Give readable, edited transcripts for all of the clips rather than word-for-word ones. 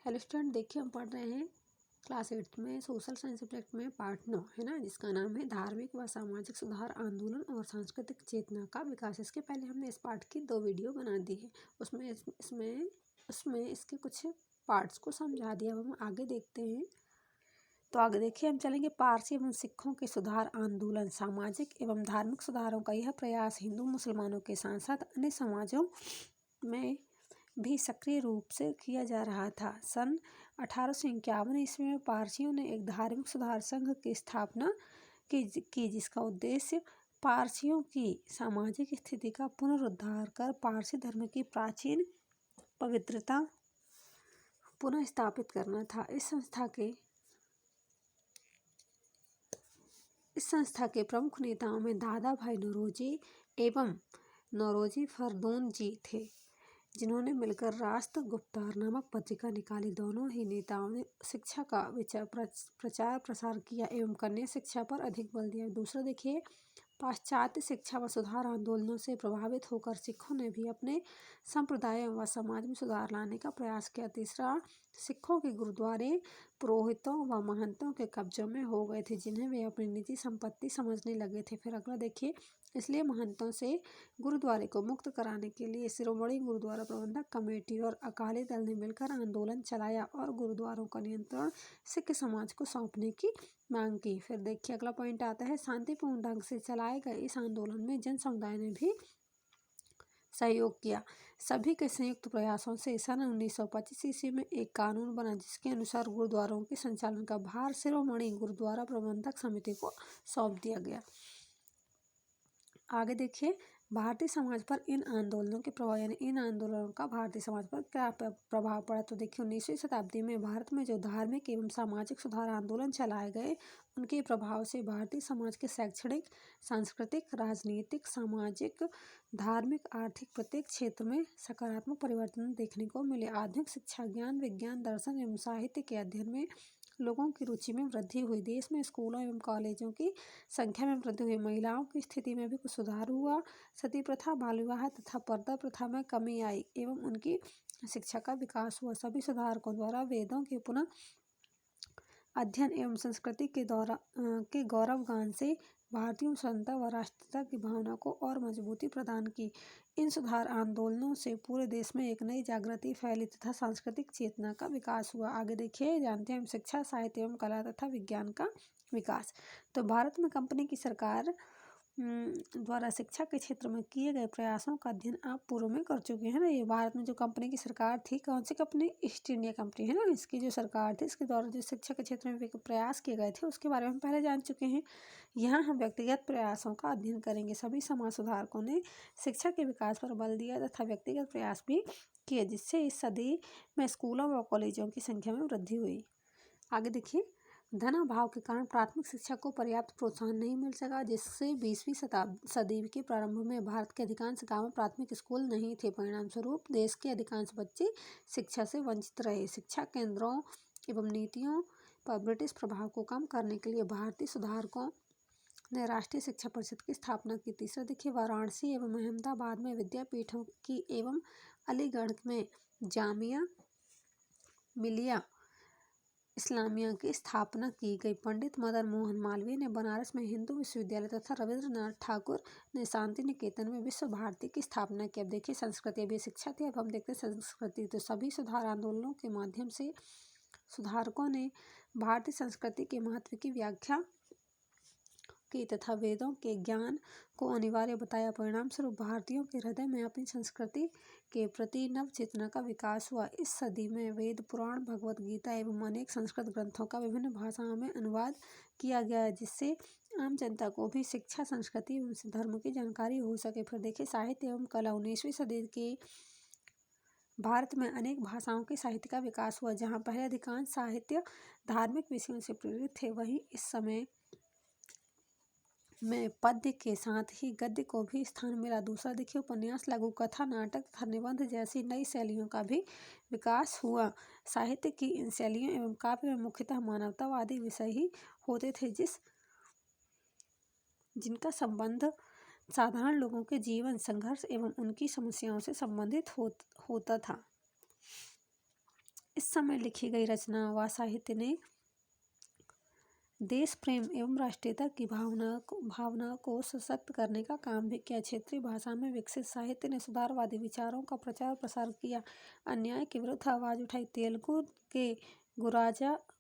Hello student, देखिए हम पढ़ रहे हैं क्लास 8 में सोशल साइंस सब्जेक्ट में पार्ट 9 है ना, जिसका नाम है धार्मिक व सामाजिक सुधार आंदोलन और सांस्कृतिक चेतना का विकास। इसके पहले हमने इस पार्ट की 2 वीडियो बना दी है। उसमें इसके कुछ पार्ट्स को समझा दिया। अब हम आगे देखते हैं। तो आगे देखिए, हम चलेंगे। पारसी एवं सिखों के सुधार आंदोलन। सामाजिक एवं धार्मिक सुधारों का यह प्रयास हिंदू मुसलमानों के साथ साथ अन्य समाजों में भी सक्रिय रूप से किया जा रहा था। सन 1851 ईस्वी में पारसियों ने एक धार्मिक सुधार संघ की स्थापना की जिसका उद्देश्य पारसियों की सामाजिक स्थिति का पुनरुद्धार कर पारसी धर्म की प्राचीन पवित्रता पुनः स्थापित करना था। इस संस्था के प्रमुख नेताओं में दादा भाई नौरोजी एवं नौरोजी फरदौन जी थे, जिन्होंने मिलकर राष्ट्र गुप्तार नामक पत्रिका निकाली। दोनों ही नेताओं ने शिक्षा का प्रचार प्रसार किया एवं कन्या शिक्षा पर अधिक बल दिया। दूसरा देखिए, पाश्चात्य शिक्षा व सुधार आंदोलनों से प्रभावित होकर सिखों ने भी अपने संप्रदायों व समाज में सुधार लाने का प्रयास किया। तीसरा, सिखों के गुरुद्वारे पुरोहितों व महंतों के कब्जों में हो गए थे, जिन्हें वे अपनी निजी संपत्ति समझने लगे थे। फिर अगला देखिए, इसलिए महंतों से गुरुद्वारे को मुक्त कराने के लिए शिरोमणि गुरुद्वारा प्रबंधक कमेटी और अकाली दल ने मिलकर आंदोलन चलाया और गुरुद्वारों का नियंत्रण सिख समाज को सौंपने की मांग की। फिर देखिए, अगला पॉइंट आता है। शांतिपूर्ण ढंग से चलाए गए इस आंदोलन में जन समुदाय ने भी सहयोग किया। सभी के संयुक्त प्रयासों से सन 1925 ईस्वी में एक कानून बना, जिसके अनुसार गुरुद्वारों के संचालन का भार शिरोमणि गुरुद्वारा प्रबंधक समिति को सौंप दिया गया। आगे देखिए, भारतीय समाज पर इन आंदोलनों के प्रभाव यानी इन आंदोलनों का भारतीय समाज पर क्या प्रभाव पड़ा। तो देखिए, 19वीं शताब्दी में भारत में जो धार्मिक एवं सामाजिक सुधार आंदोलन चलाए गए, उनके प्रभाव से भारतीय समाज के शैक्षणिक, सांस्कृतिक, राजनीतिक, सामाजिक, धार्मिक, आर्थिक प्रत्येक क्षेत्र में सकारात्मक परिवर्तन देखने को मिले। आधुनिक शिक्षा, ज्ञान, विज्ञान, दर्शन एवं साहित्य के अध्ययन में लोगों की रुचि में वृद्धि हुई। देश में स्कूलों एवं कॉलेजों की संख्या में वृद्धि हुई। महिलाओं की स्थिति में भी कुछ सुधार हुआ। सती प्रथा, बाल विवाह तथा पर्दा प्रथा में कमी आई एवं उनकी शिक्षा का विकास हुआ। सभी सुधारकों द्वारा वेदों के पुनः अध्ययन एवं संस्कृति के गौरवगान से भारतीय स्वतंत्रता व राष्ट्रीयता की भावना को और मजबूती प्रदान की। इन सुधार आंदोलनों से पूरे देश में एक नई जागृति फैली तथा सांस्कृतिक चेतना का विकास हुआ। आगे देखिए, जानते हैं हम शिक्षा, साहित्य एवं कला तथा विज्ञान का विकास। तो भारत में कंपनी की सरकार द्वारा शिक्षा के क्षेत्र में किए गए प्रयासों का अध्ययन आप पूर्व में कर चुके हैं ना। ये भारत में जो कंपनी की सरकार थी, कौन सी कंपनी? ईस्ट इंडिया कंपनी है ना। इसकी जो सरकार थी, इसके द्वारा जो शिक्षा के क्षेत्र में प्रयास किए गए थे, उसके बारे में हम पहले जान चुके हैं। यहाँ हम व्यक्तिगत प्रयासों का अध्ययन करेंगे। सभी समाज सुधारकों ने शिक्षा के विकास पर बल दिया तथा व्यक्तिगत प्रयास भी किए, जिससे इस सदी में स्कूलों व कॉलेजों की संख्या में वृद्धि हुई। आगे देखिए, धन अभाव के कारण प्राथमिक शिक्षा को पर्याप्त प्रोत्साहन नहीं मिल सका, जिससे 20वीं सदी के प्रारंभ में भारत के अधिकांश गांवों में प्राथमिक स्कूल नहीं थे। परिणाम स्वरूप देश के अधिकांश बच्चे शिक्षा से वंचित रहे। शिक्षा केंद्रों एवं नीतियों पर ब्रिटिश प्रभाव को कम करने के लिए भारतीय सुधारकों ने राष्ट्रीय शिक्षा परिषद की स्थापना की। तीसरा देखिए, वाराणसी एवं अहमदाबाद में विद्यापीठों की एवं अलीगढ़ में जामिया मिलिया इस्लामिया की स्थापना की गई। पंडित मदन मोहन मालवीय ने बनारस में हिंदू विश्वविद्यालय तथा रविंद्रनाथ ठाकुर ने शांति निकेतन में विश्व भारती की स्थापना की। अब देखिए, संस्कृति, अभी शिक्षा थी, अब हम देखते हैं संस्कृति। तो सभी सुधार आंदोलनों के माध्यम से सुधारकों ने भारतीय संस्कृति के महत्व की व्याख्या की तथा वेदों के ज्ञान को अनिवार्य बताया। परिणाम स्वरूप भारतीयों के हृदय में अपनी संस्कृति के प्रति नव चेतना का विकास हुआ। इस सदी में वेद, पुराण, भगवत गीता एवं अनेक संस्कृत ग्रंथों का विभिन्न भाषाओं में अनुवाद किया गया है, जिससे आम जनता को भी शिक्षा, संस्कृति एवं धर्म की जानकारी हो सके। फिर देखिए, साहित्य एवं कला। 19वीं सदी के भारत में अनेक भाषाओं के साहित्य का विकास हुआ। जहाँ पहले अधिकांश साहित्य धार्मिक विषयों से प्रेरित थे, वहीं इस समय में पद्य के साथ ही गद्य को भी स्थान मिला। दूसरा देखिए, उपन्यास, लघु कथा, नाटक तथा निबंध जैसी नई शैलियों का भी विकास हुआ। साहित्य की इन शैलियों एवं काव्य में मुख्यतः मानवतावादी विषय ही होते थे, जिनका संबंध साधारण लोगों के जीवन, संघर्ष एवं उनकी समस्याओं से संबंधित होता था। इस समय लिखी गई रचना व साहित्य ने देश प्रेम एवं राष्ट्रीयता की भावना को सशक्त करने का काम भी किया। क्षेत्रीय भाषा में विकसित साहित्य ने सुधारवादी विचारों का प्रचार प्रसार किया, अन्याय के विरुद्ध आवाज उठाई। तेलुगु के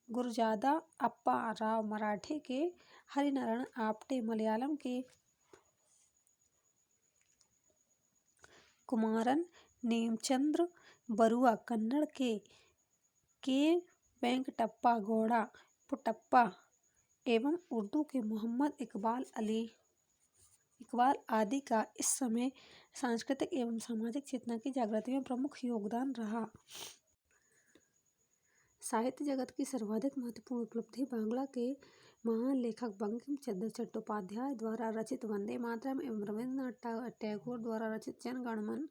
गुरजादा अप्पा राव, मराठी के हरिनारायण आप्टे, मलयालम के कुमारन नेमचंद्र बरुआ, कन्नड़ के वेंकटप्पा गौड़ा पुट्टप्पा एवं उर्दू के मोहम्मद इकबाल आदि का इस समय सांस्कृतिक एवं सामाजिक चेतना की जागृति में प्रमुख योगदान रहा। साहित्य जगत की सर्वाधिक महत्वपूर्ण उपलब्धि बांग्ला के महान लेखक बंकिम चंद्र चट्टोपाध्याय द्वारा रचित वंदे मातरम एवं रविंद्रनाथ टैगोर द्वारा रचित जन गण मन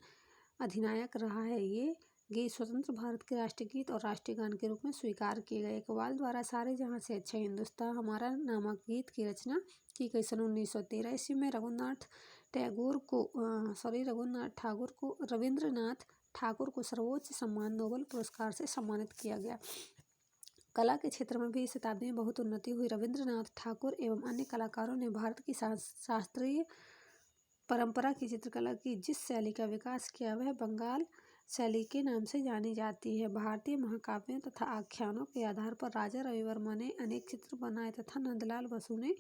अधिनायक रहा है। ये गीत स्वतंत्र भारत के राष्ट्रीय गीत और राष्ट्रीय गान के रूप में स्वीकार किए गए। इकबाल द्वारा सारे जहां से अच्छा हिंदुस्तान हमारा नामक गीत की रचना की गई। सन 1913 ईस्वी में रविंद्रनाथ ठाकुर को सर्वोच्च सम्मान नोबेल पुरस्कार से सम्मानित किया गया। कला के क्षेत्र में भी इस शताब्दी में बहुत उन्नति हुई। रविंद्रनाथ ठाकुर एवं अन्य कलाकारों ने भारत की शास्त्रीय परंपरा की चित्रकला की जिस शैली का विकास किया वह बंगाल शैली के नाम से जानी जाती है। भारतीय महाकाव्यों तथा आख्यानों के आधार पर राजा रविवर्मा ने अनेक चित्र बनाए तथा नंदलाल बसु ने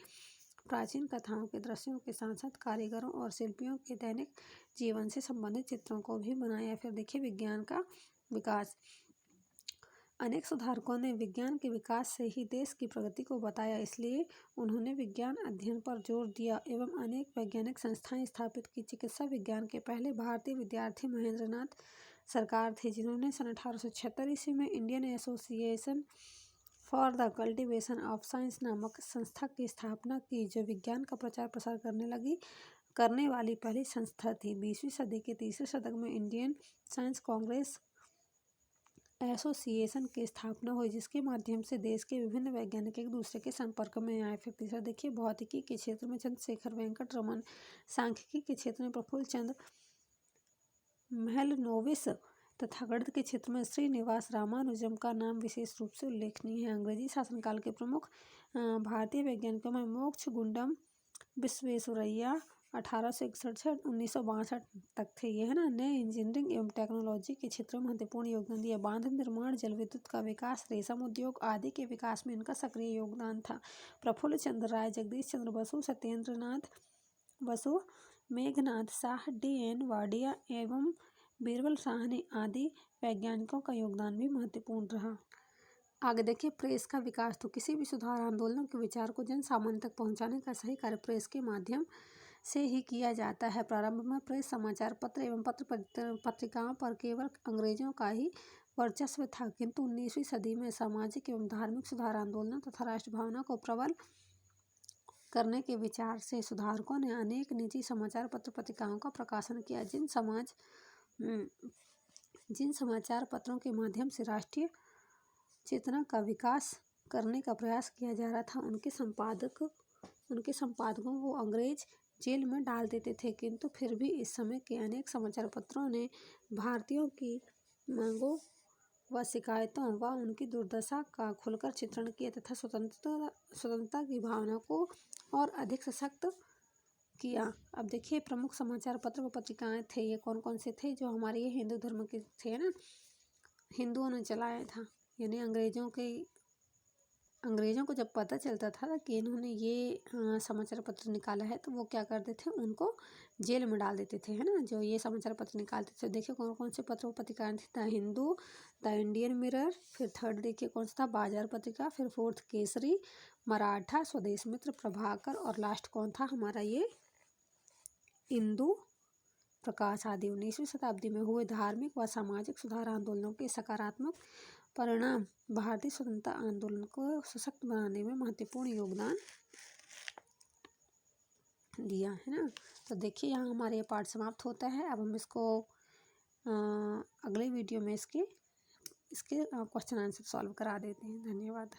प्राचीन कथाओं के दृश्यों के साथ साथ कारीगरों और शिल्पियों के दैनिक जीवन से संबंधित चित्रों को भी बनाया। फिर देखिए विज्ञान का विकास। अनेक सुधारकों ने विज्ञान के विकास से ही देश की प्रगति को बताया, इसलिए उन्होंने विज्ञान अध्ययन पर जोर दिया एवं अनेक वैज्ञानिक संस्थाएं स्थापित की। चिकित्सा विज्ञान के पहले भारतीय विद्यार्थी महेंद्रनाथ सरकार थे, जिन्होंने सन 1876 ईस्वी में Indian association for the cultivation of science नामक संस्था की स्थापना की, जो विज्ञान का प्रचार प्रसार करने वाली पहली संस्था थी। 20वीं सदी के तीसरे शतक में इंडियन साइंस कांग्रेस एसोसिएशन की स्थापना हुई, जिसके माध्यम से देश के विभिन्न वैज्ञानिक एक दूसरे के संपर्क में आए। फिर तीसरा देखिए भौतिकी के क्षेत्र में चंद्रशेखर वेंकट रमन, सांख्यिकी के क्षेत्र में प्रफुल्ल चंद्र महलनोबिस तथा गणित के क्षेत्र में श्रीनिवास रामानुजम का नाम विशेष रूप से उल्लेखनीय है। अंग्रेजी शासनकाल के प्रमुख भारतीय वैज्ञानिकों में मोक्षगुंडम विश्वेश्वरैया 1861 से 1962 तक थे। यह ना नए इंजीनियरिंग एवं टेक्नोलॉजी के क्षेत्र में महत्वपूर्ण योगदान दिया। बांध निर्माण, जल विद्युत का विकास, रेशम उद्योग आदि के विकास में इनका सक्रिय योगदान था। प्रफुल्ल चंद्र राय, जगदीश चंद्र बसु, सत्येंद्रनाथ बसु, मेघनाथ शाह, D.N. वाडिया एवं बीरबल साहनी आदि वैज्ञानिकों का योगदान भी महत्वपूर्ण रहा। आगे देखिए प्रेस का विकास। तो किसी भी सुधार आंदोलनों के विचार को जन सामान्य तक पहुंचाने का सही कार्य प्रेस के माध्यम से ही किया जाता है। प्रारंभ में प्रेस समाचार पत्र एवं पत्रिकाओं पर केवल अंग्रेजों का ही वर्चस्व था, किंतु 19वीं सदी में सामाजिक एवं धार्मिक सुधार आंदोलनों तथा राष्ट्र भावना को प्रबल करने के विचार से सुधारकों ने अनेक निजी समाचार पत्र पत्रिकाओं का प्रकाशन किया। जिन समाचार पत्रों के माध्यम से राष्ट्रीय चेतना का विकास करने का प्रयास किया जा रहा था, उनके संपादकों को अंग्रेज जेल में डाल देते थे, किंतु फिर भी इस समय के अनेक समाचार पत्रों ने भारतीयों की मांगों व शिकायतों व उनकी दुर्दशा का खुलकर चित्रण किया तथा स्वतंत्रता की भावना को और अधिक सशक्त किया। अब देखिए प्रमुख समाचार पत्र व पत्रिकाएं थे, ये कौन कौन से थे? जो हमारे ये हिंदू धर्म के थे ना, हिंदुओं ने चलाया था। यानी अंग्रेजों को जब पता चलता था कि इन्होंने ये समाचार पत्र निकाला है, तो वो क्या करते थे, उनको जेल में डाल देते थे, है ना, जो ये समाचार पत्र निकालते थे। देखिए कौन कौन से पत्र पत्रिकाएं थी? The Hindu, the Indian mirror, फिर थर्ड देखिए कौन सा था, बाजार पत्रिका, फिर फोर्थ केसरी, मराठा, स्वदेश मित्र, प्रभाकर और लास्ट कौन था हमारा ये इंदु प्रकाश आदि। 19वीं शताब्दी में हुए धार्मिक व सामाजिक सुधार आंदोलनों के सकारात्मक परिणाम भारतीय स्वतंत्रता आंदोलन को सशक्त बनाने में महत्वपूर्ण योगदान दिया, है ना। तो देखिए यहाँ हमारे ये पाठ समाप्त होता है। अब हम इसको अगले वीडियो में इसके क्वेश्चन आंसर सॉल्व करा देते हैं। धन्यवाद।